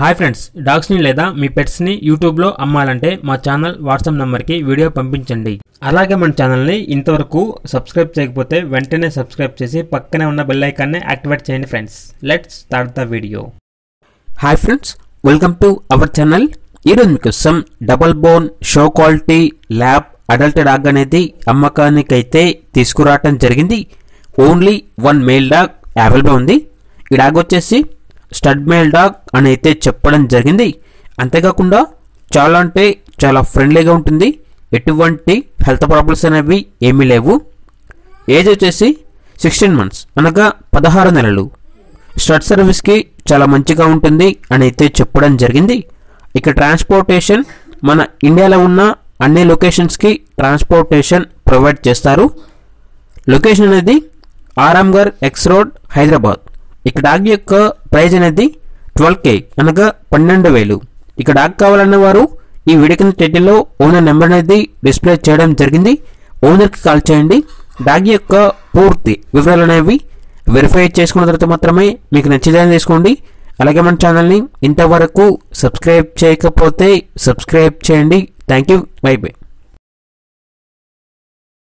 Hi friends, డాగ్స్ని లేదా మీ పెట్స్ని యూట్యూబ్లో అమ్మాలంటే మా ఛానల్ వాట్సాప్ నెంబర్కి వీడియో పంపించండి. అలాగే మన ఛానల్ని ఇంతవరకు సబ్స్క్రైబ్ చేయకపోతే వెంటనే సబ్స్క్రైబ్ చేసి పక్కనే ఉన్న బెల్ ఐకాన్ని యాక్టివేట్ చేయండి friends. Let's start the video. Hi friends, welcome to our channel. ఈరోజు మీకోసం double bone show quality lab adult dog అనేది అమ్మకానికైతే తీసుకురావటం జరిగింది. Only one male dog available ఉంది. ఈ డాగ్ వచ్చేసి స్టడ్ మేల్ డాగ్ అని అయితే చెప్పడం జరిగింది. అంతేకాకుండా చాలా అంటే చాలా ఫ్రెండ్లీగా ఉంటుంది. ఎటువంటి హెల్త్ ప్రాబ్లమ్స్ అనేవి ఏమీ లేవు. ఏజ్ వచ్చేసి 16 months అనగా 16 నెలలు. స్టడ్ సర్వీస్కి చాలా మంచిగా ఉంటుంది అని అయితే చెప్పడం జరిగింది. ఇక ట్రాన్స్పోర్టేషన్ మన ఇండియాలో ఉన్న అన్ని లొకేషన్స్కి ట్రాన్స్పోర్టేషన్ ప్రొవైడ్ చేస్తారు. లొకేషన్ అనేది ఆరాంఘర్ ఎక్స్ రోడ్, హైదరాబాద్. ఇక డాగ్ యొక్క ప్రైజ్ అనేది 12K అనగా 12,000. ఇక డాగ్ కావాలన్న వారు ఈ వీడియో కింద టైటిల్లో ఓనర్ నెంబర్ అనేది డిస్ప్లే చేయడం జరిగింది. ఓనర్కి కాల్ చేయండి. డాగ్ యొక్క పూర్తి వివరాలు అనేవి వెరిఫై చేసుకున్న తర్వాత మాత్రమే మీకు నచ్చిదని తీసుకోండి. అలాగే మన ఛానల్ని ఇంతవరకు సబ్స్క్రైబ్ చేయకపోతే సబ్స్క్రైబ్ చేయండి. Thank you. By by.